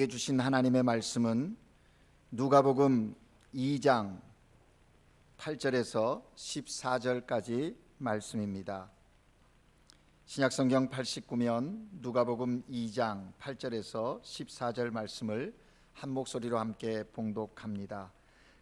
주신 하나님의 말씀은 누가복음 2장 8절에서 14절까지 말씀입니다. 신약성경 89면 누가복음 2장 8절에서 14절 말씀을 한 목소리로 함께 봉독합니다.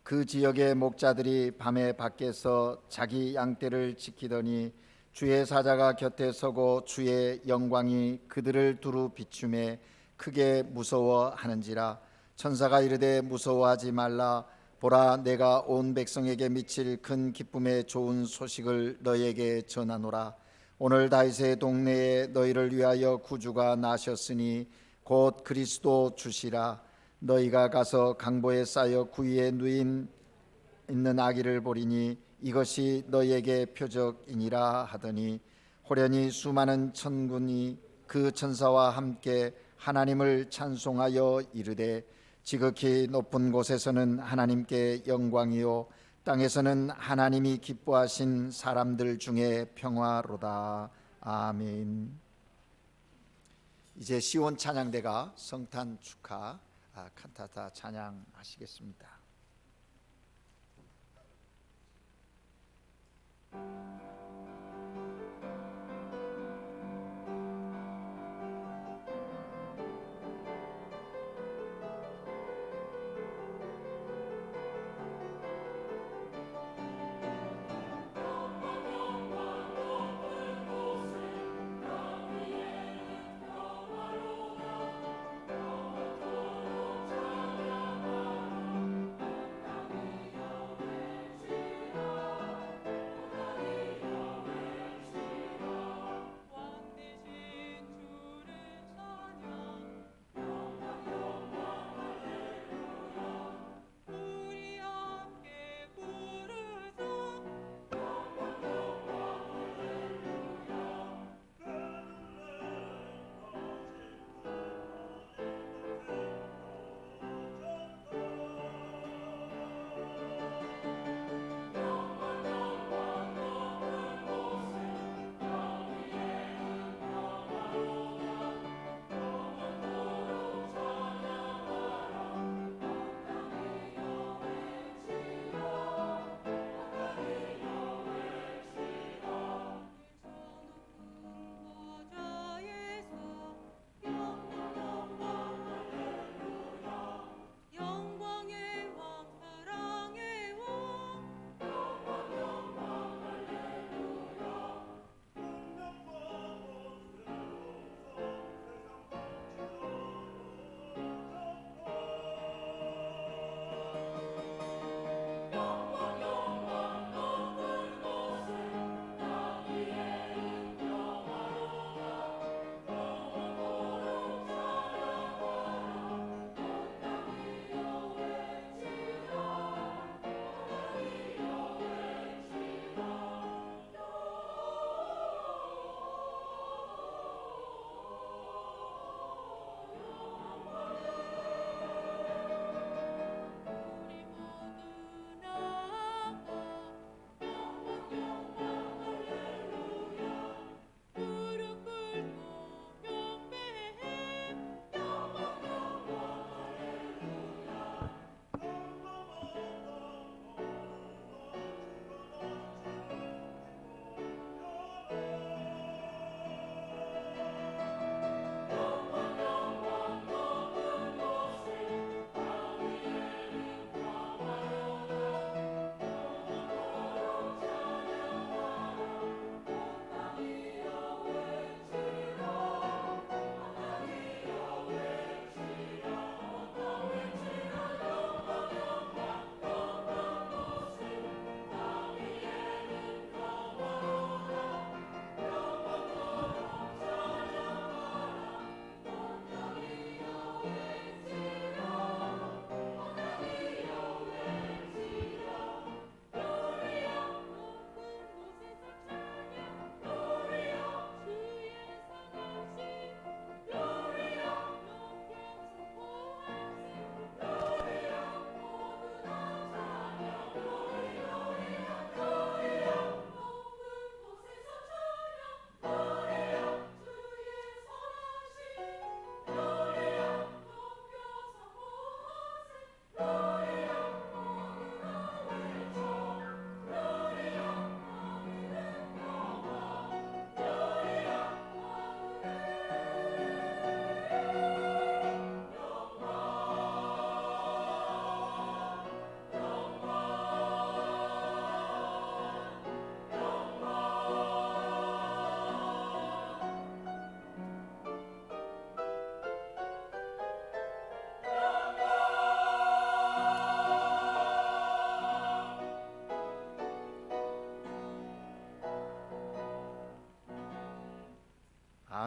그 지역의 목자들이 밤에 밖에서 자기 양떼를 지키더니 주의 사자가 곁에 서고 주의 영광이 그들을 두루 비추매 크게 무서워하는지라. 천사가 이르되 무서워하지 말라. 보라, 내가 온 백성에게 미칠 큰 기쁨의 좋은 소식을 너희에게 전하노라. 오늘 다윗의 동네에 너희를 위하여 구주가 나셨으니 곧 그리스도 주시라. 너희가 가서 강보에 쌓여 구유에 누임 있는 아기를 보리니 이것이 너희에게 표적이니라 하더니 호련히 수많은 천군이 그 천사와 함께 하나님을 찬송하여 이르되 지극히 높은 곳에서는 하나님께 영광이요 땅에서는 하나님이 기뻐하신 사람들 중에 평화로다. 아멘. 이제 시온 찬양대가 성탄 축하 칸타타 찬양하시겠습니다.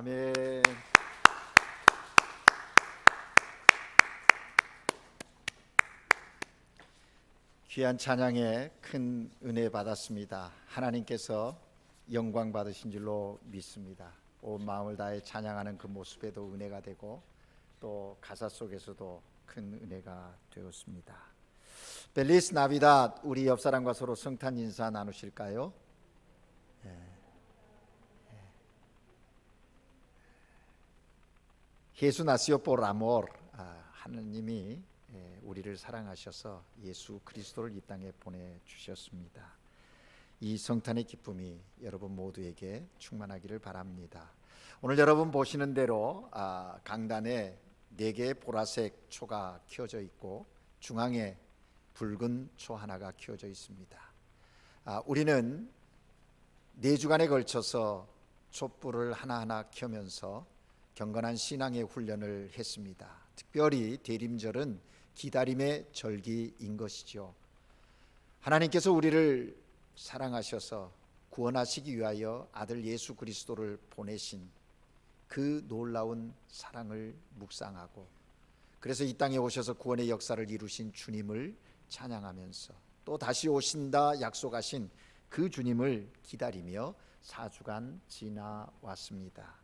아멘. 귀한 찬양에 큰 은혜 받았습니다. 하나님께서 영광 받으신 줄로 믿습니다. 온 마음을 다해 찬양하는 그 모습에도 은혜가 되고 또 가사 속에서도 큰 은혜가 되었습니다. 벨리스 나비다. 우리 옆 사람과 서로 성탄 인사 나누실까요? 예수 나시오 por amor. 하느님이 우리를 사랑하셔서 예수 그리스도를 이 땅에 보내주셨습니다. 이 성탄의 기쁨이 여러분 모두에게 충만하기를 바랍니다. 오늘 여러분 보시는 대로 강단에 4개의 보라색 초가 켜져 있고 중앙에 붉은 초 하나가 켜져 있습니다. 우리는 4주간에 걸쳐서 촛불을 하나하나 켜면서 경건한 신앙의 훈련을 했습니다. 특별히 대림절은 기다림의 절기인 것이죠. 하나님께서 우리를 사랑하셔서 구원하시기 위하여 아들 예수 그리스도를 보내신 그 놀라운 사랑을 묵상하고, 그래서 이 땅에 오셔서 구원의 역사를 이루신 주님을 찬양하면서 또 다시 오신다 약속하신 그 주님을 기다리며 4주간 지나왔습니다.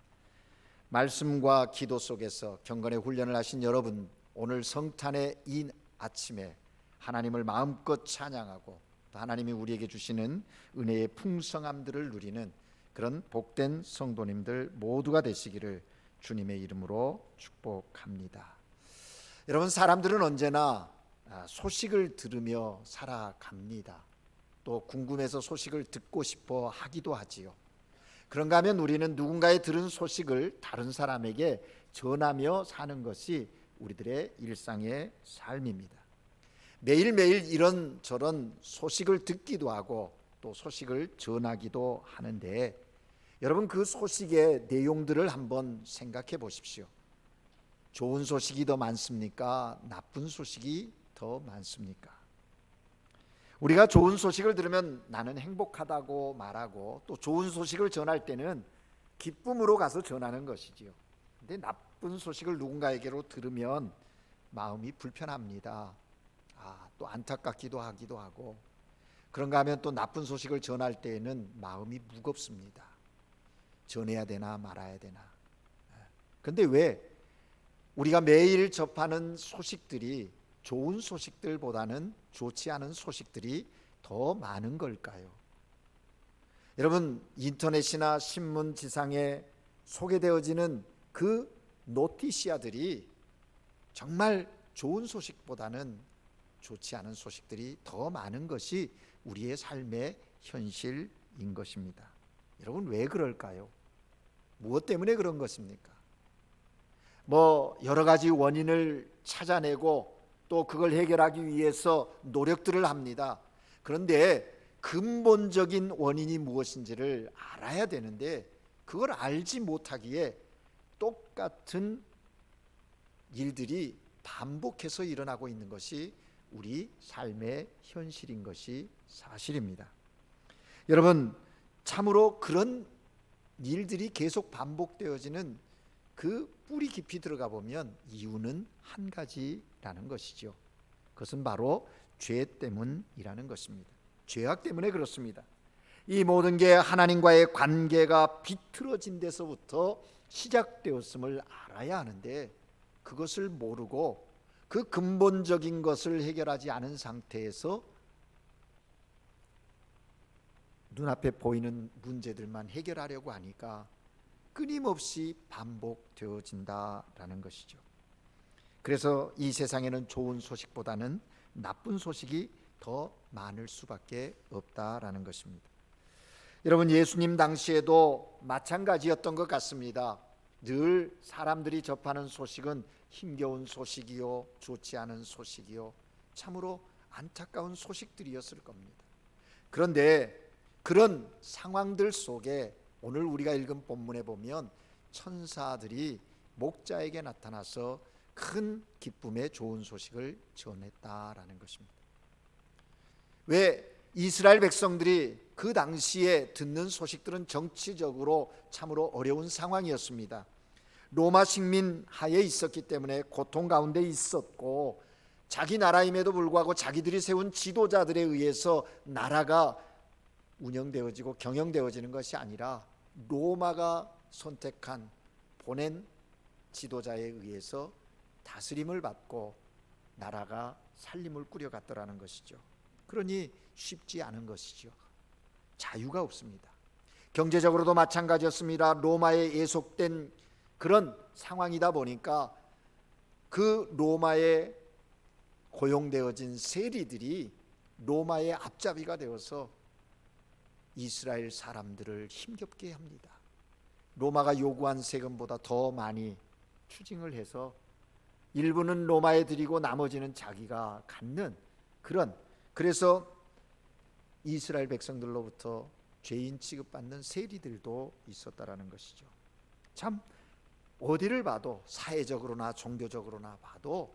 말씀과 기도 속에서 경건의 훈련을 하신 여러분, 오늘 성탄의 이 아침에 하나님을 마음껏 찬양하고 또 하나님이 우리에게 주시는 은혜의 풍성함들을 누리는 그런 복된 성도님들 모두가 되시기를 주님의 이름으로 축복합니다. 여러분, 사람들은 언제나 소식을 들으며 살아갑니다. 또 궁금해서 소식을 듣고 싶어 하기도 하지요. 그런가 하면 우리는 누군가의 들은 소식을 다른 사람에게 전하며 사는 것이 우리들의 일상의 삶입니다. 매일매일 이런저런 소식을 듣기도 하고 또 소식을 전하기도 하는데, 여러분 그 소식의 내용들을 한번 생각해 보십시오. 좋은 소식이 더 많습니까? 나쁜 소식이 더 많습니까? 우리가 좋은 소식을 들으면 나는 행복하다고 말하고 또 좋은 소식을 전할 때는 기쁨으로 가서 전하는 것이지요. 근데 나쁜 소식을 누군가에게로 들으면 마음이 불편합니다. 또 안타깝기도 하고, 그런가 하면 또 나쁜 소식을 전할 때에는 마음이 무겁습니다. 전해야 되나 말아야 되나. 근데 왜 우리가 매일 접하는 소식들이 좋은 소식들보다는 좋지 않은 소식들이 더 많은 걸까요? 여러분, 인터넷이나 신문 지상에 소개되어지는 그 노티시아들이 정말 좋은 소식보다는 좋지 않은 소식들이 더 많은 것이 우리의 삶의 현실인 것입니다. 여러분, 왜 그럴까요? 무엇 때문에 그런 것입니까? 여러 가지 원인을 찾아내고 또 그걸 해결하기 위해서 노력들을 합니다. 그런데 근본적인 원인이 무엇인지를 알아야 되는데 그걸 알지 못하기에 똑같은 일들이 반복해서 일어나고 있는 것이 우리 삶의 현실인 것이 사실입니다. 여러분, 참으로 그런 일들이 계속 반복되어지는 그 뿌리 깊이 들어가 보면 이유는 한 가지라는 것이죠. 그것은 바로 죄 때문이라는 것입니다. 죄악 때문에 그렇습니다. 이 모든 게 하나님과의 관계가 비틀어진 데서부터 시작되었음을 알아야 하는데 그것을 모르고 그 근본적인 것을 해결하지 않은 상태에서 눈앞에 보이는 문제들만 해결하려고 하니까 끊임없이 반복되어진다라는 것이죠. 그래서 이 세상에는 좋은 소식보다는 나쁜 소식이 더 많을 수밖에 없다라는 것입니다. 여러분, 예수님 당시에도 마찬가지였던 것 같습니다. 늘 사람들이 접하는 소식은 힘겨운 소식이요, 좋지 않은 소식이요, 참으로 안타까운 소식들이었을 겁니다. 그런데 그런 상황들 속에 오늘 우리가 읽은 본문에 보면 천사들이 목자에게 나타나서 큰 기쁨의 좋은 소식을 전했다라는 것입니다. 왜 이스라엘 백성들이 그 당시에 듣는 소식들은 정치적으로 참으로 어려운 상황이었습니다. 로마 식민 하에 있었기 때문에 고통 가운데 있었고, 자기 나라임에도 불구하고 자기들이 세운 지도자들에 의해서 나라가 운영되어지고 경영되어지는 것이 아니라 로마가 선택한 보낸 지도자에 의해서 다스림을 받고 나라가 살림을 꾸려갔더라는 것이죠. 그러니 쉽지 않은 것이죠. 자유가 없습니다. 경제적으로도 마찬가지였습니다. 로마에 예속된 그런 상황이다 보니까 그 로마에 고용되어진 세리들이 로마의 앞잡이가 되어서 이스라엘 사람들을 힘겹게 합니다. 로마가 요구한 세금보다 더 많이 추징을 해서 일부는 로마에 드리고 나머지는 자기가 갖는 그래서 이스라엘 백성들로부터 죄인 취급받는 세리들도 있었다라는 것이죠. 참 어디를 봐도 사회적으로나 종교적으로나 봐도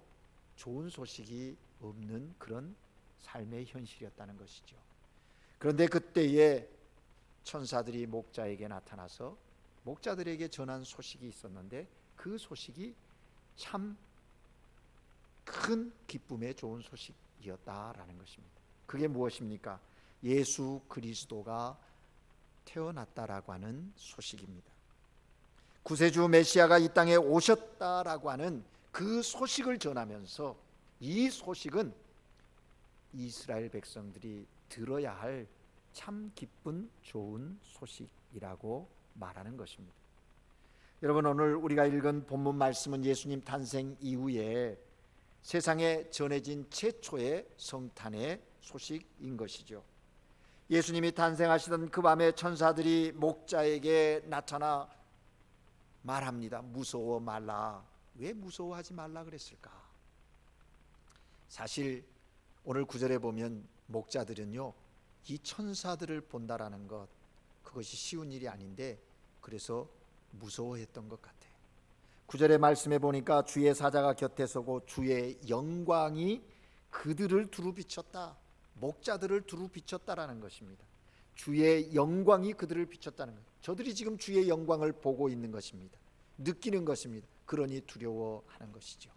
좋은 소식이 없는 그런 삶의 현실이었다는 것이죠. 그런데 그때에 천사들이 목자에게 나타나서 목자들에게 전한 소식이 있었는데 그 소식이 참 큰 기쁨의 좋은 소식이었다라는 것입니다. 그게 무엇입니까? 예수 그리스도가 태어났다라고 하는 소식입니다. 구세주 메시아가 이 땅에 오셨다라고 하는 그 소식을 전하면서 이 소식은 이스라엘 백성들이 들어야 할 참 기쁜 좋은 소식이라고 말하는 것입니다. 여러분, 오늘 우리가 읽은 본문 말씀은 예수님 탄생 이후에 세상에 전해진 최초의 성탄의 소식인 것이죠. 예수님이 탄생하시던 그 밤에 천사들이 목자에게 나타나 말합니다. 무서워 말라. 왜 무서워하지 말라 그랬을까? 사실 오늘 구절에 보면 목자들은요, 이 천사들을 본다라는 것, 그것이 쉬운 일이 아닌데 그래서 무서워했던 것 같아요. 9절의 말씀에 보니까 주의 사자가 곁에 서고 주의 영광이 그들을 두루 비췄다. 목자들을 두루 비췄다라는 것입니다. 주의 영광이 그들을 비췄다는 것. 저들이 지금 주의 영광을 보고 있는 것입니다. 느끼는 것입니다. 그러니 두려워하는 것이죠.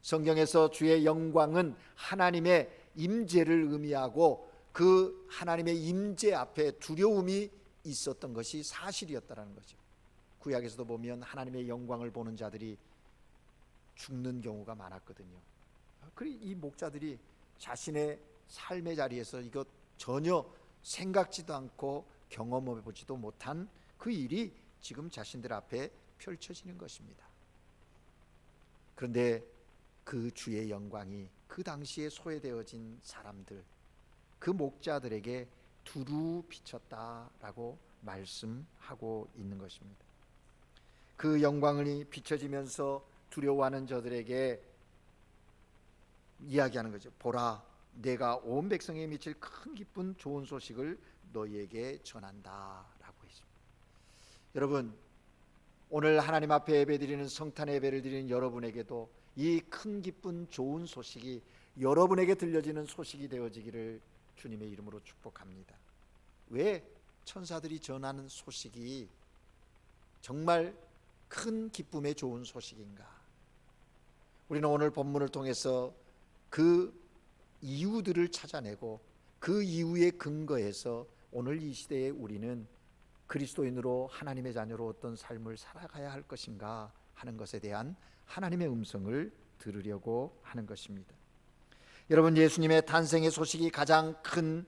성경에서 주의 영광은 하나님의 임재를 의미하고 그 하나님의 임재 앞에 두려움이 있었던 것이 사실이었다는 거죠. 구약에서도 보면 하나님의 영광을 보는 자들이 죽는 경우가 많았거든요. 그리 이 목자들이 자신의 삶의 자리에서 이것 전혀 생각지도 않고 경험해 보지도 못한 그 일이 지금 자신들 앞에 펼쳐지는 것입니다. 그런데 그 주의 영광이 그 당시에 소외되어진 사람들, 그 목자들에게 두루 비쳤다라고 말씀하고 있는 것입니다. 그 영광이 비춰지면서 두려워하는 저들에게 이야기하는 거죠. 보라, 내가 온 백성에 미칠 큰 기쁜 좋은 소식을 너희에게 전한다라고 했습니다. 여러분, 오늘 하나님 앞에 예배드리는 성탄 예배를 드리는 여러분에게도 이 큰 기쁜 좋은 소식이 여러분에게 들려지는 소식이 되어지기를 주님의 이름으로 축복합니다. 왜 천사들이 전하는 소식이 정말 큰 기쁨의 좋은 소식인가? 우리는 오늘 본문을 통해서 그 이유들을 찾아내고 그 이유에 근거해서 오늘 이 시대에 우리는 그리스도인으로 하나님의 자녀로 어떤 삶을 살아가야 할 것인가 하는 것에 대한 하나님의 음성을 들으려고 하는 것입니다. 여러분, 예수님의 탄생의 소식이 가장 큰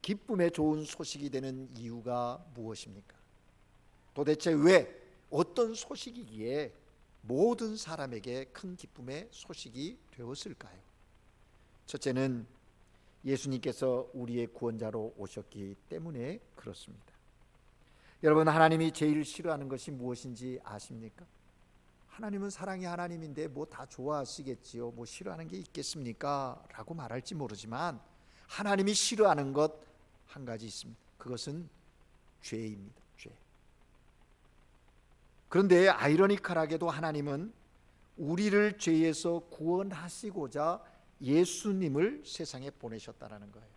기쁨의 좋은 소식이 되는 이유가 무엇입니까? 도대체 왜 어떤 소식이기에 모든 사람에게 큰 기쁨의 소식이 되었을까요? 첫째는 예수님께서 우리의 구원자로 오셨기 때문에 그렇습니다. 여러분, 하나님이 제일 싫어하는 것이 무엇인지 아십니까? 하나님은 사랑의 하나님인데 뭐 다 좋아하시겠지요. 뭐 싫어하는 게 있겠습니까? 라고 말할지 모르지만 하나님이 싫어하는 것 한 가지 있습니다. 그것은 죄입니다. 죄. 그런데 아이러니컬하게도 하나님은 우리를 죄에서 구원하시고자 예수님을 세상에 보내셨다는 거예요.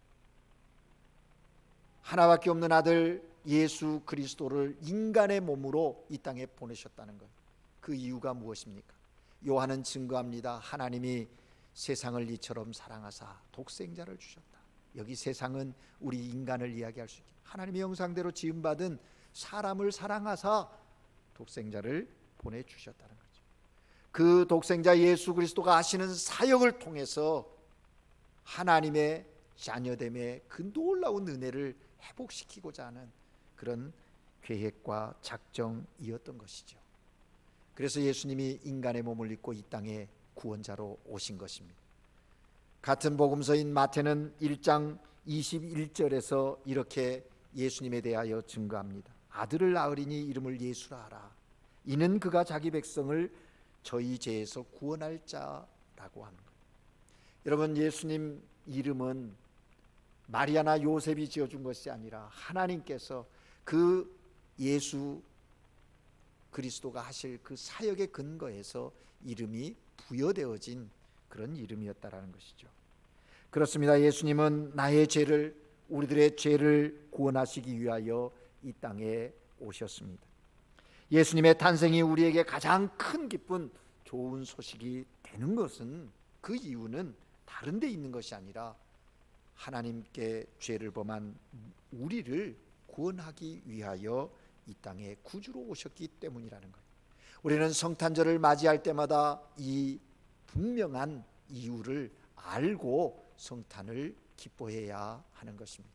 하나밖에 없는 아들 예수 그리스도를 인간의 몸으로 이 땅에 보내셨다는 것. 그 이유가 무엇입니까? 요한은 증거합니다. 하나님이 세상을 이처럼 사랑하사 독생자를 주셨다. 여기 세상은 우리 인간을 이야기할 수 있게 하나님의 형상대로 지음받은 사람을 사랑하사 독생자를 보내주셨다는 거죠. 그 독생자 예수 그리스도가 하시는 사역을 통해서 하나님의 자녀됨의 그 놀라운 은혜를 회복시키고자 하는 그런 계획과 작정이었던 것이죠. 그래서 예수님이 인간의 몸을 입고 이 땅에 구원자로 오신 것입니다. 같은 복음서인 마태는 1장 21절에서 이렇게 예수님에 대하여 증거합니다. 아들을 낳으리니 이름을 예수라 하라. 이는 그가 자기 백성을 저희 죄에서 구원할 자라고 하는 거예요. 여러분, 예수님 이름은 마리아나 요셉이 지어준 것이 아니라 하나님께서 그 예수 그리스도가 하실 그 사역의 근거에서 이름이 부여되어진 그런 이름이었다라는 것이죠. 그렇습니다. 예수님은 나의 죄를, 우리들의 죄를 구원하시기 위하여 이 땅에 오셨습니다. 예수님의 탄생이 우리에게 가장 큰 기쁜 좋은 소식이 되는 것은, 그 이유는 다른 데 있는 것이 아니라 하나님께 죄를 범한 우리를 구원하기 위하여 이 땅에 구주로 오셨기 때문이라는 거예요. 우리는 성탄절을 맞이할 때마다 이 분명한 이유를 알고 성탄을 기뻐해야 하는 것입니다.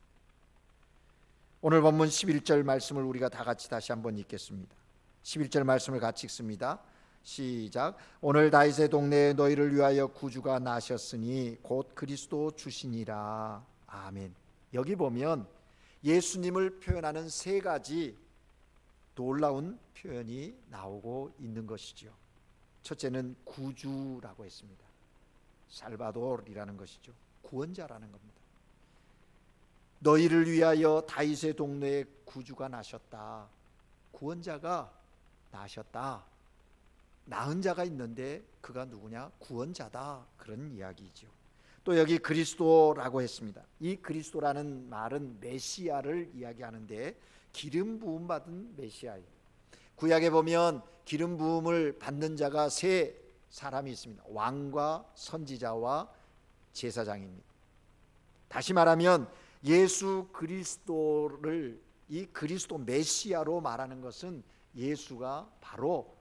오늘 본문 11절 말씀을 우리가 다 같이 다시 한번 읽겠습니다. 11절 말씀을 같이 읽습니다. 시작. 오늘 다윗의 동네에 너희를 위하여 구주가 나셨으니 곧 그리스도 주시니라. 아멘. 여기 보면 예수님을 표현하는 세 가지 놀라운 표현이 나오고 있는 것이죠. 첫째는 구주라고 했습니다. 살바도르이라는 것이죠. 구원자라는 겁니다. 너희를 위하여 다윗의 동네에 구주가 나셨다. 구원자가 나셨다. 낳은 자가 있는데 그가 누구냐? 구원자다. 그런 이야기죠. 또 여기 그리스도라고 했습니다. 이 그리스도라는 말은 메시아를 이야기하는데 기름 부음 받은 메시아예요. 구약에 보면 기름 부음을 받는 자가 세 사람이 있습니다. 왕과 선지자와 제사장입니다. 다시 말하면 예수 그리스도를 이 그리스도 메시아로 말하는 것은 예수가 바로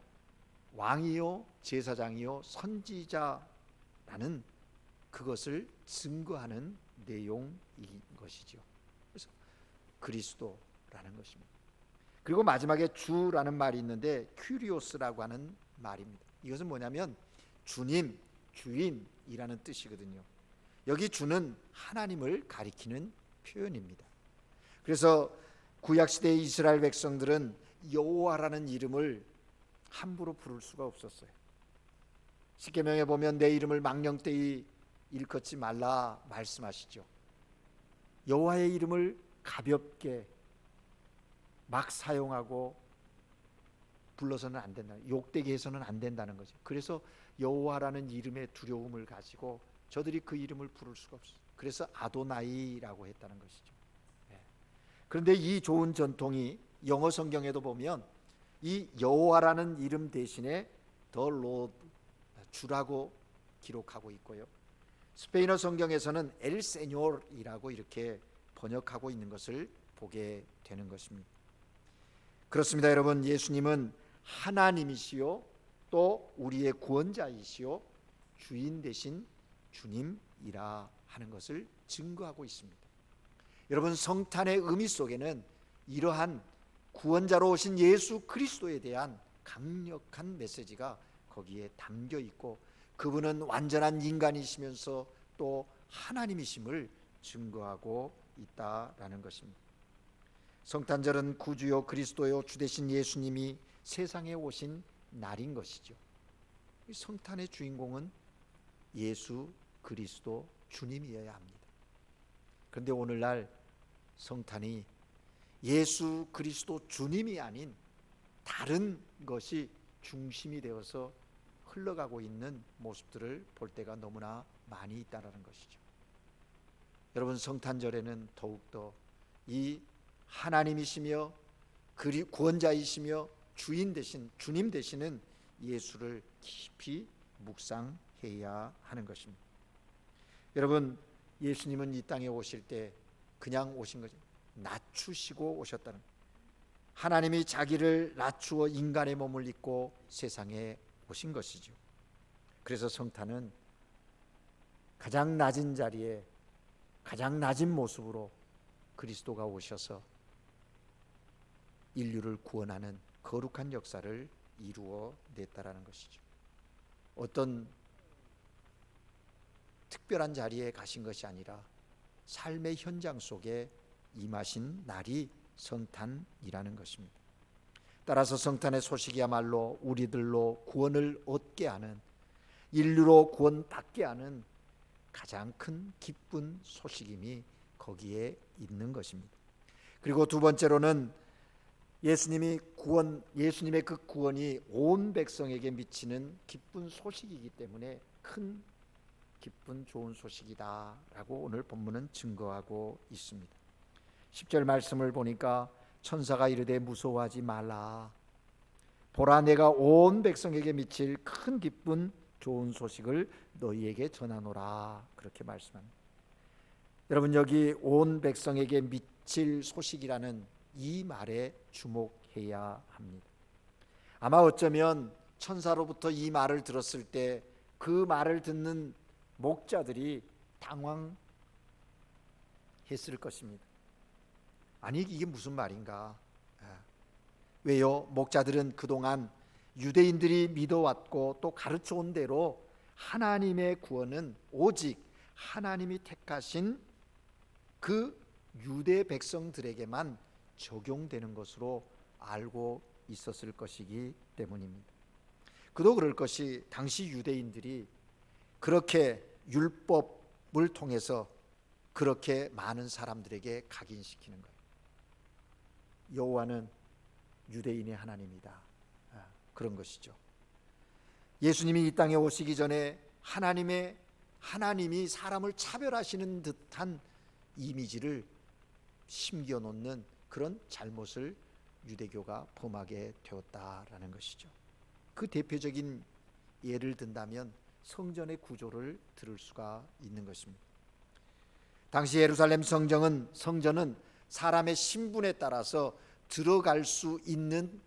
왕이요 제사장이요 선지자라는 그것을 증거하는 내용인 것이죠. 그래서 그리스도라는 것입니다. 그리고 마지막에 주라는 말이 있는데 큐리오스라고 하는 말입니다. 이것은 뭐냐면 주님, 주인이라는 뜻이거든요. 여기 주는 하나님을 가리키는 표현입니다. 그래서 구약시대의 이스라엘 백성들은 여호와라는 이름을 함부로 부를 수가 없었어요. 십계명에 보면 내 이름을 망령되이 일컫지 말라 말씀하시죠. 여호와의 이름을 가볍게 막 사용하고 불러서는 안 된다. 욕되게 해서는 안 된다는 거죠. 그래서 여호와라는 이름의 두려움을 가지고 저들이 그 이름을 부를 수가 없어요. 그래서 아도나이라고 했다는 것이죠. 그런데 이 좋은 전통이 영어 성경에도 보면 이 여호와라는 이름 대신에 The Lord, 주라고 기록하고 있고요. 스페인어 성경에서는 엘 세뇨르이라고 이렇게 번역하고 있는 것을 보게 되는 것입니다. 그렇습니다. 여러분, 예수님은 하나님이시요 또 우리의 구원자이시요 주인 되신 주님이라 하는 것을 증거하고 있습니다. 여러분, 성탄의 의미 속에는 이러한 구원자로 오신 예수 그리스도에 대한 강력한 메시지가 거기에 담겨 있고, 그분은 완전한 인간이시면서 또 하나님이심을 증거하고 있다라는 것입니다. 성탄절은 구주요 그리스도요 주 되신 예수님이 세상에 오신 날인 것이죠. 성탄의 주인공은 예수 그리스도 주님이어야 합니다. 그런데 오늘날 성탄이 예수 그리스도 주님이 아닌 다른 것이 중심이 되어서 흘러가고 있는 모습들을 볼 때가 너무나 많이 있다는 것이죠. 여러분, 성탄절에는 더욱더 이 하나님이시며 구원자이시며 주인 되신 주님 되시는 예수를 깊이 묵상해야 하는 것입니다. 여러분, 예수님은 이 땅에 오실 때 그냥 오신 거죠. 낮추시고 오셨다는 거예요. 하나님이 자기를 낮추어 인간의 몸을 입고 세상에 오신 것이죠. 그래서 성탄은 가장 낮은 자리에 가장 낮은 모습으로 그리스도가 오셔서 인류를 구원하는 거룩한 역사를 이루어 냈다라는 것이죠. 어떤 특별한 자리에 가신 것이 아니라 삶의 현장 속에 임하신 날이 성탄이라는 것입니다. 따라서 성탄의 소식이야말로 우리들로 구원을 얻게 하는, 인류로 구원받게 하는 가장 큰 기쁜 소식임이 거기에 있는 것입니다. 그리고 두 번째로는 예수님의 그 구원이 온 백성에게 미치는 기쁜 소식이기 때문에 큰 기쁜 좋은 소식이다라고 오늘 본문은 증거하고 있습니다. 10절 말씀을 보니까 천사가 이르되 무서워하지 말라. 보라, 내가 온 백성에게 미칠 큰 기쁜 좋은 소식을 너희에게 전하노라. 그렇게 말씀합니다. 여러분, 여기 온 백성에게 미칠 소식이라는 이 말에 주목해야 합니다. 아마 어쩌면 천사로부터 이 말을 들었을 때 그 말을 듣는 목자들이 당황했을 것입니다. 아니, 이게 무슨 말인가? 왜요? 목자들은 그동안 유대인들이 믿어왔고 또 가르쳐온 대로 하나님의 구원은 오직 하나님이 택하신 그 유대 백성들에게만 적용되는 것으로 알고 있었을 것이기 때문입니다. 그도 그럴 것이 당시 유대인들이 그렇게 율법을 통해서 그렇게 많은 사람들에게 각인시키는 거예요. 여호와는 유대인의 하나님이다. 그런 것이죠. 예수님이 이 땅에 오시기 전에 하나님이 사람을 차별하시는 듯한 이미지를 심겨놓는 그런 잘못을 유대교가 범하게 되었다라는 것이죠. 그 대표적인 예를 든다면 성전의 구조를 들을 수가 있는 것입니다. 당시 예루살렘 성전은 사람의 신분에 따라서 들어갈 수 있는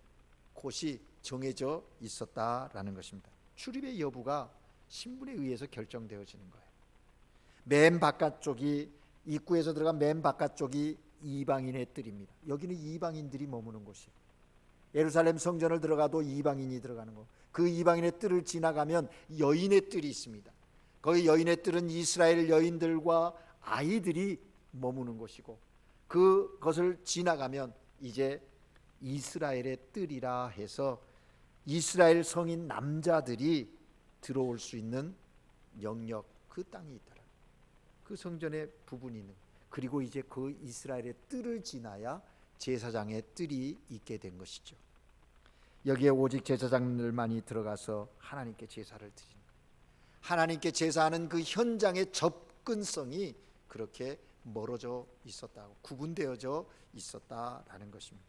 곳이 정해져 있었다라는 것입니다. 출입의 여부가 신분에 의해서 결정되어지는 거예요. 맨 바깥쪽이, 입구에서 들어간 맨 바깥쪽이 이방인의 뜰입니다. 여기는 이방인들이 머무는 곳이에요. 예루살렘 성전을 들어가도 이방인이 들어가는 거. 그 이방인의 뜰을 지나가면 여인의 뜰이 있습니다. 거기 여인의 뜰은 이스라엘 여인들과 아이들이 머무는 곳이고, 그것을 지나가면 이제 이스라엘의 뜰이라 해서 이스라엘 성인 남자들이 들어올 수 있는 영역, 그 땅이 있더라. 그 성전의 부분이 있는. 그리고 이제 그 이스라엘의 뜰을 지나야 제사장의 뜰이 있게 된 것이죠. 여기에 오직 제사장들만이 들어가서 하나님께 제사를 드리는 거예요. 하나님께 제사하는 그 현장의 접근성이 그렇게 멀어져 있었다고, 구분되어져 있었다라는 것입니다.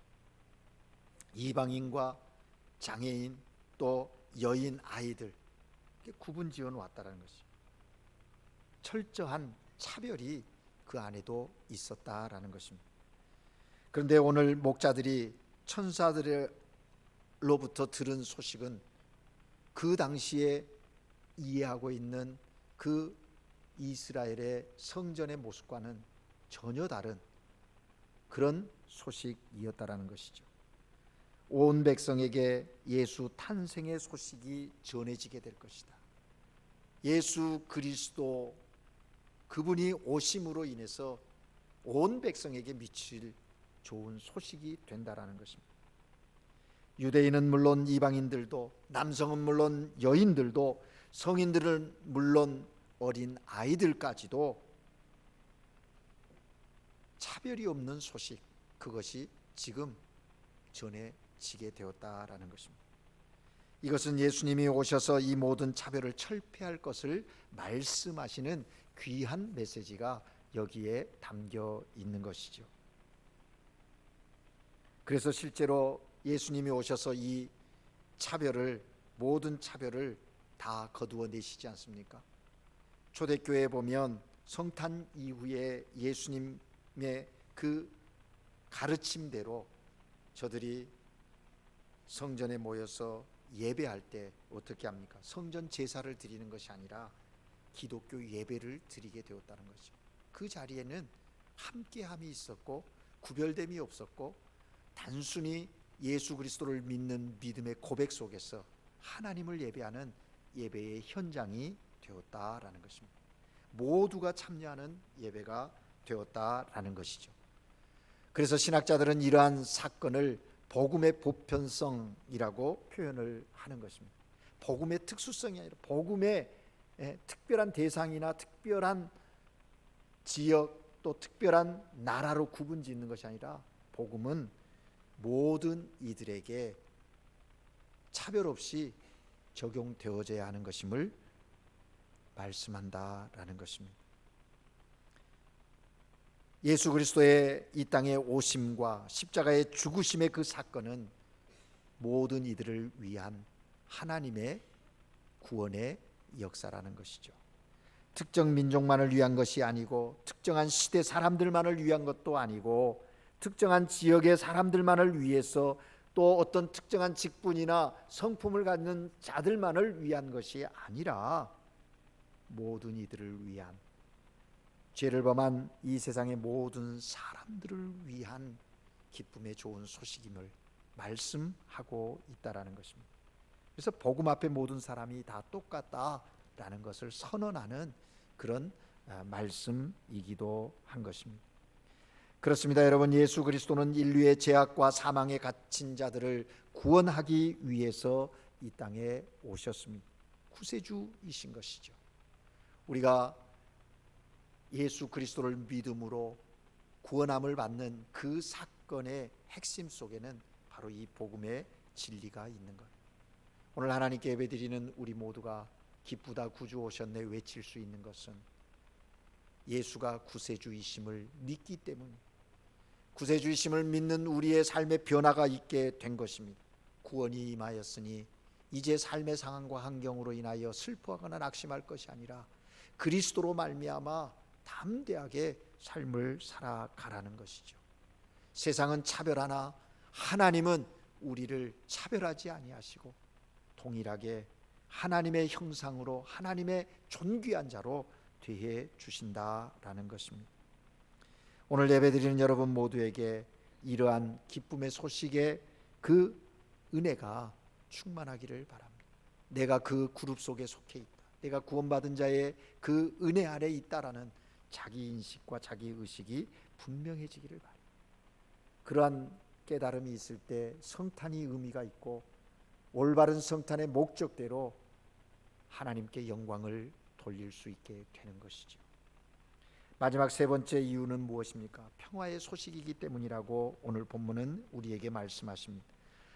이방인과 장애인 또 여인 아이들, 구분지어 놓았다는 것이죠. 철저한 차별이 그 안에도 있었다라는 것입니다. 그런데 오늘 목자들이 천사들로부터 들은 소식은 그 당시에 이해하고 있는 그 이스라엘의 성전의 모습과는 전혀 다른 그런 소식이었다라는 것이죠. 온 백성에게 예수 탄생의 소식이 전해지게 될 것이다. 예수 그리스도, 그분이 오심으로 인해서 온 백성에게 미칠 좋은 소식이 된다라는 것입니다. 유대인은 물론 이방인들도, 남성은 물론 여인들도, 성인들은 물론 어린 아이들까지도 차별이 없는 소식, 그것이 지금 전해지게 되었다라는 것입니다. 이것은 예수님이 오셔서 이 모든 차별을 철폐할 것을 말씀하시는 귀한 메시지가 여기에 담겨 있는 것이죠. 그래서 실제로 예수님이 오셔서 이 차별을, 모든 차별을 다 거두어내시지 않습니까? 초대교회에 보면 성탄 이후에 예수님의 그 가르침대로 저들이 성전에 모여서 예배할 때 어떻게 합니까? 성전 제사를 드리는 것이 아니라 기독교 예배를 드리게 되었다는 거죠. 그 자리에는 함께함이 있었고 구별됨이 없었고 단순히 예수 그리스도를 믿는 믿음의 고백 속에서 하나님을 예배하는 예배의 현장이 되었다라는 것입니다. 모두가 참여하는 예배가 되었다라는 것이죠. 그래서 신학자들은 이러한 사건을 복음의 보편성이라고 표현을 하는 것입니다. 복음의 특수성이 아니라 복음의 특별한 대상이나 특별한 지역 또 특별한 나라로 구분짓는 것이 아니라 복음은 모든 이들에게 차별 없이 적용되어져야 하는 것임을 말씀한다라는 것입니다. 예수 그리스도의 이 땅에 오심과 십자가의 죽으심의 그 사건은 모든 이들을 위한 하나님의 구원의 역사라는 것이죠. 특정 민족만을 위한 것이 아니고 특정한 시대 사람들만을 위한 것도 아니고 특정한 지역의 사람들만을 위해서 또 어떤 특정한 직분이나 성품을 갖는 자들만을 위한 것이 아니라 모든 이들을 위한, 죄를 범한 이 세상의 모든 사람들을 위한 기쁨의 좋은 소식임을 말씀하고 있다라는 것입니다. 그래서 복음 앞에 모든 사람이 다 똑같다라는 것을 선언하는 그런 말씀이기도 한 것입니다. 그렇습니다. 여러분, 예수 그리스도는 인류의 죄악과 사망에 갇힌 자들을 구원하기 위해서 이 땅에 오셨습니다. 구세주이신 것이죠. 우리가 예수 그리스도를 믿음으로 구원함을 받는 그 사건의 핵심 속에는 바로 이 복음의 진리가 있는 것. 오늘 하나님께 예배드리는 우리 모두가 기쁘다 구주 오셨네 외칠 수 있는 것은 예수가 구세주이심을 믿기 때문에, 구세주이심을 믿는 우리의 삶의 변화가 있게 된 것입니다. 구원이 임하였으니 이제 삶의 상황과 환경으로 인하여 슬퍼하거나 낙심할 것이 아니라 그리스도로 말미암아 담대하게 삶을 살아가라는 것이죠. 세상은 차별하나 하나님은 우리를 차별하지 아니하시고 동일하게 하나님의 형상으로 하나님의 존귀한 자로 대해 주신다라는 것입니다. 오늘 예배드리는 여러분 모두에게 이러한 기쁨의 소식의 그 은혜가 충만하기를 바랍니다. 내가 그 그룹 속에 속해 있다, 내가 구원받은 자의 그 은혜 아래 있다라는 자기 인식과 자기 의식이 분명해지기를 바랍니다. 그러한 깨달음이 있을 때 성탄이 의미가 있고 올바른 성탄의 목적대로 하나님께 영광을 돌릴 수 있게 되는 것이죠. 마지막 세 번째 이유는 무엇입니까? 평화의 소식이기 때문이라고 오늘 본문은 우리에게 말씀하십니다.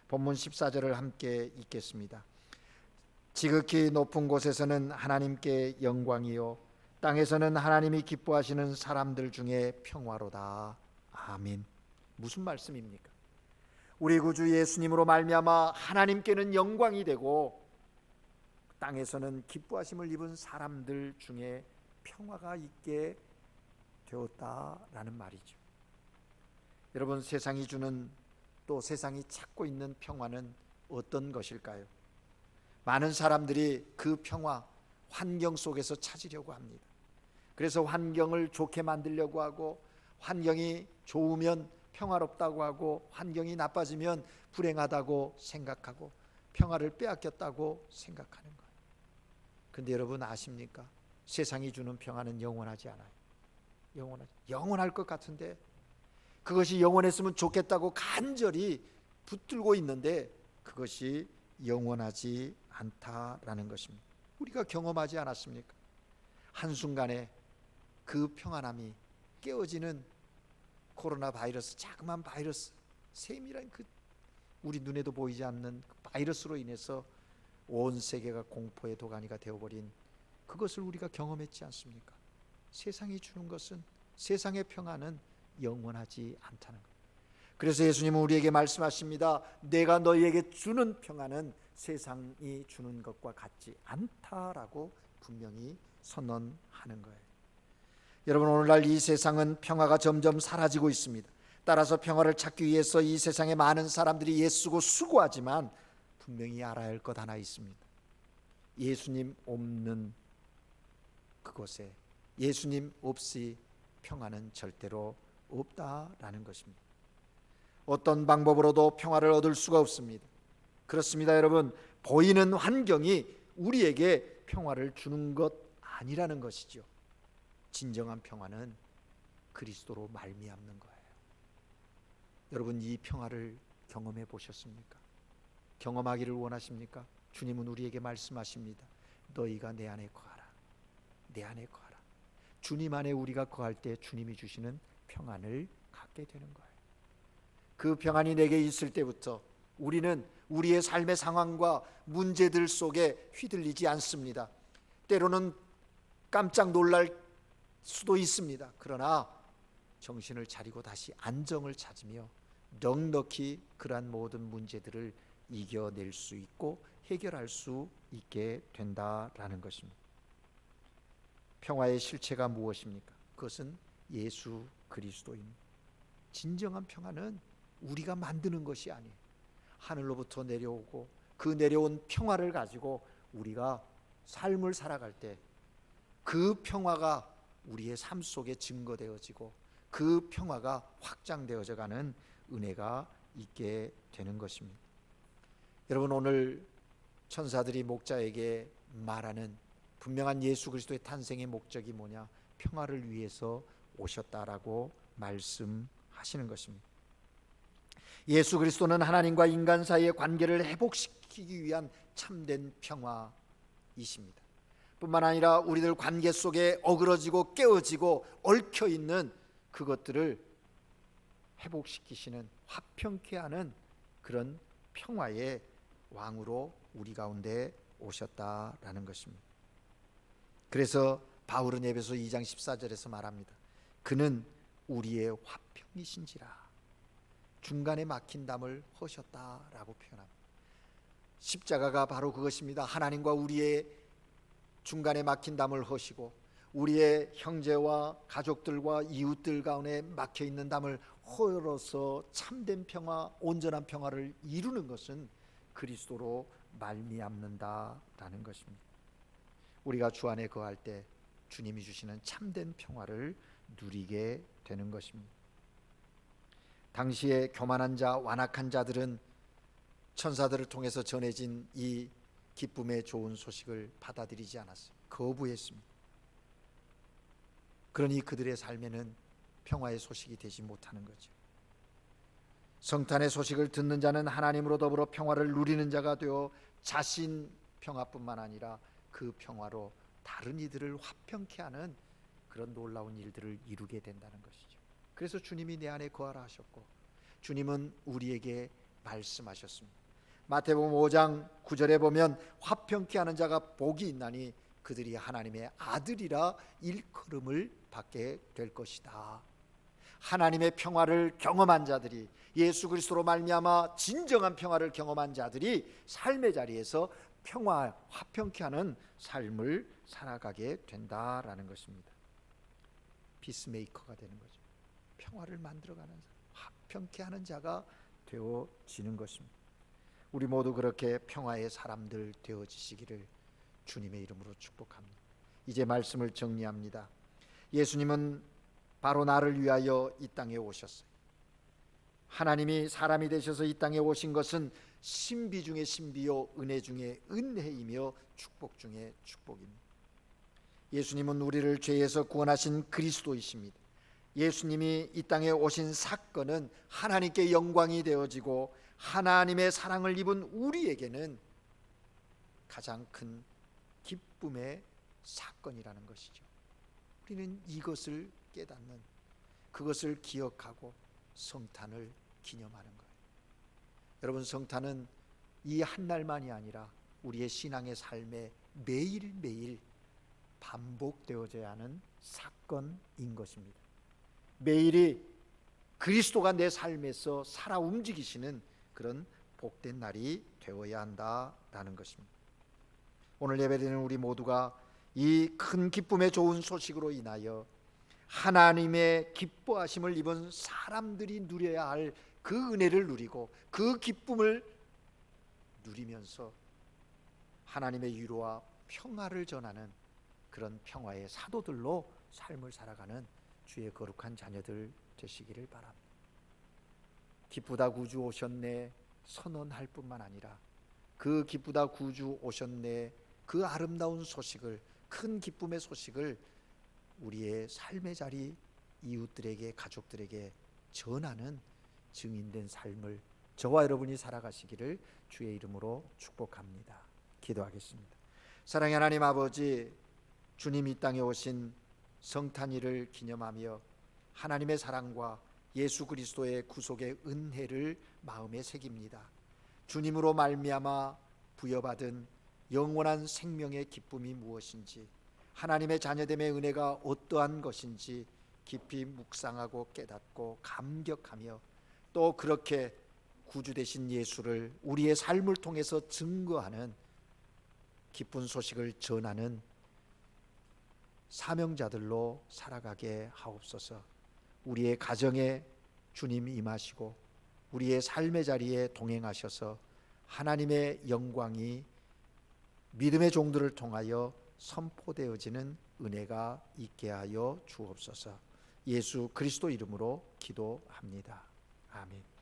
본문 14절을 함께 읽겠습니다. 지극히 높은 곳에서는 하나님께 영광이요 땅에서는 하나님이 기뻐하시는 사람들 중에 평화로다. 아멘. 무슨 말씀입니까? 우리 구주 예수님으로 말미암아 하나님께는 영광이 되고 땅에서는 기뻐하심을 입은 사람들 중에 평화가 있게 되었다라는 말이죠. 여러분, 세상이 주는 또 세상이 찾고 있는 평화는 어떤 것일까요? 많은 사람들이 그 평화, 환경 속에서 찾으려고 합니다. 그래서 환경을 좋게 만들려고 하고 환경이 좋으면 평화롭다고 하고 환경이 나빠지면 불행하다고 생각하고 평화를 빼앗겼다고 생각하는 거예요. 그런데 여러분 아십니까? 세상이 주는 평화는 영원하지 않아요. 영원할 것 같은데 그것이 영원했으면 좋겠다고 간절히 붙들고 있는데 그것이 영원하지 않다라는 것입니다. 우리가 경험하지 않았습니까? 한순간에 그 평안함이 깨어지는 코로나 바이러스, 자그마한 바이러스, 세밀한 그 우리 눈에도 보이지 않는 그 바이러스로 인해서 온 세계가 공포의 도가니가 되어버린 그것을 우리가 경험했지 않습니까? 세상이 주는 것은, 세상의 평안은 영원하지 않다는 것. 그래서 예수님은 우리에게 말씀하십니다. 내가 너희에게 주는 평안은 세상이 주는 것과 같지 않다라고 분명히 선언하는 거예요. 여러분, 오늘날 이 세상은 평화가 점점 사라지고 있습니다. 따라서 평화를 찾기 위해서 이 세상에 많은 사람들이 애쓰고 수고하지만 분명히 알아야 할 것 하나 있습니다. 예수님 없는 그곳에, 예수님 없이 평화는 절대로 없다라는 것입니다. 어떤 방법으로도 평화를 얻을 수가 없습니다. 그렇습니다, 여러분. 보이는 환경이 우리에게 평화를 주는 것 아니라는 것이죠. 진정한 평화는 그리스도로 말미암는 거예요. 여러분, 이 평화를 경험해 보셨습니까? 경험하기를 원하십니까? 주님은 우리에게 말씀하십니다. 너희가 내 안에 거하라. 내 안에 거하라. 주님 안에 우리가 거할 때 주님이 주시는 평안을 갖게 되는 거예요. 그 평안이 내게 있을 때부터 우리는 우리의 삶의 상황과 문제들 속에 휘둘리지 않습니다. 때로는 깜짝 놀랄 수도 있습니다. 그러나 정신을 차리고 다시 안정을 찾으며 넉넉히 그러한 모든 문제들을 이겨낼 수 있고 해결할 수 있게 된다라는 것입니다. 평화의 실체가 무엇입니까? 그것은 예수 그리스도입니다. 진정한 평화는 우리가 만드는 것이 아니에요. 하늘로부터 내려오고 그 내려온 평화를 가지고 우리가 삶을 살아갈 때 그 평화가 우리의 삶 속에 증거되어지고 그 평화가 확장되어져 가는 은혜가 있게 되는 것입니다. 여러분, 오늘 천사들이 목자에게 말하는 분명한 예수 그리스도의 탄생의 목적이 뭐냐? 평화를 위해서 오셨다라고 말씀하시는 것입니다. 예수 그리스도는 하나님과 인간 사이의 관계를 회복시키기 위한 참된 평화이십니다. 뿐만 아니라 우리들 관계 속에 어그러지고 깨어지고 얽혀있는 그것들을 회복시키시는, 화평케 하는 그런 평화의 왕으로 우리 가운데 오셨다라는 것입니다. 그래서 바울은 에베소 2장 14절에서 말합니다. 그는 우리의 화평이신지라. 중간에 막힌 담을 허셨다라고 표현합니다. 십자가가 바로 그것입니다. 하나님과 우리의 중간에 막힌 담을 허시고 우리의 형제와 가족들과 이웃들 가운데 막혀있는 담을 허여서 참된 평화, 온전한 평화를 이루는 것은 그리스도로 말미암는다라는 것입니다. 우리가 주 안에 거할 때 주님이 주시는 참된 평화를 누리게 되는 것입니다. 당시에 교만한 자, 완악한 자들은 천사들을 통해서 전해진 이 기쁨의 좋은 소식을 받아들이지 않았어요. 거부했습니다. 그러니 그들의 삶에는 평화의 소식이 되지 못하는 거죠. 성탄의 소식을 듣는 자는 하나님으로 더불어 평화를 누리는 자가 되어 자신 평화뿐만 아니라 그 평화로 다른 이들을 화평케 하는 그런 놀라운 일들을 이루게 된다는 것이죠. 그래서 주님이 내 안에 거하라 하셨고 주님은 우리에게 말씀하셨습니다. 마태복음 5장 9절에 보면 화평케 하는 자가 복이 있나니 그들이 하나님의 아들이라 일컬음을 받게 될 것이다. 하나님의 평화를 경험한 자들이, 예수 그리스도로 말미암아 진정한 평화를 경험한 자들이 삶의 자리에서 평화, 화평케 하는 삶을 살아가게 된다라는 것입니다. 피스메이커가 되는 거죠. 평화를 만들어가는 사람, 화평케 하는 자가 되어지는 것입니다. 우리 모두 그렇게 평화의 사람들 되어지시기를 주님의 이름으로 축복합니다. 이제 말씀을 정리합니다. 예수님은 바로 나를 위하여 이 땅에 오셨어요. 하나님이 사람이 되셔서 이 땅에 오신 것은 신비 중에 신비요 은혜 중에 은혜이며 축복 중에 축복입니다. 예수님은 우리를 죄에서 구원하신 그리스도이십니다. 예수님이 이 땅에 오신 사건은 하나님께 영광이 되어지고 하나님의 사랑을 입은 우리에게는 가장 큰 기쁨의 사건이라는 것이죠. 우리는 이것을 깨닫는, 그것을 기억하고 성탄을 기념하는 거예요. 여러분, 성탄은 이 한 날만이 아니라 우리의 신앙의 삶에 매일매일 반복되어져야 하는 사건인 것입니다. 매일이 그리스도가 내 삶에서 살아 움직이시는 그런 복된 날이 되어야 한다라는 것입니다. 오늘 예배드리는 우리 모두가 이 큰 기쁨의 좋은 소식으로 인하여 하나님의 기뻐하심을 입은 사람들이 누려야 할 그 은혜를 누리고 그 기쁨을 누리면서 하나님의 위로와 평화를 전하는 그런 평화의 사도들로 삶을 살아가는 주의 거룩한 자녀들 되시기를 바랍니다. 기쁘다 구주 오셨네 선언할 뿐만 아니라 그 기쁘다 구주 오셨네 그 아름다운 소식을, 큰 기쁨의 소식을 우리의 삶의 자리 이웃들에게, 가족들에게 전하는 증인된 삶을 저와 여러분이 살아가시기를 주의 이름으로 축복합니다. 기도하겠습니다. 사랑의 하나님 아버지, 주님 이 땅에 오신 성탄일을 기념하며 하나님의 사랑과 예수 그리스도의 구속의 은혜를 마음에 새깁니다. 주님으로 말미암아 부여받은 영원한 생명의 기쁨이 무엇인지, 하나님의 자녀됨의 은혜가 어떠한 것인지 깊이 묵상하고 깨닫고 감격하며 또 그렇게 구주 되신 예수를 우리의 삶을 통해서 증거하는 기쁜 소식을 전하는 사명자들로 살아가게 하옵소서. 우리의 가정에 주님 임하시고 우리의 삶의 자리에 동행하셔서 하나님의 영광이 믿음의 종들을 통하여 선포되어지는 은혜가 있게 하여 주옵소서. 예수 그리스도 이름으로 기도합니다. 아멘.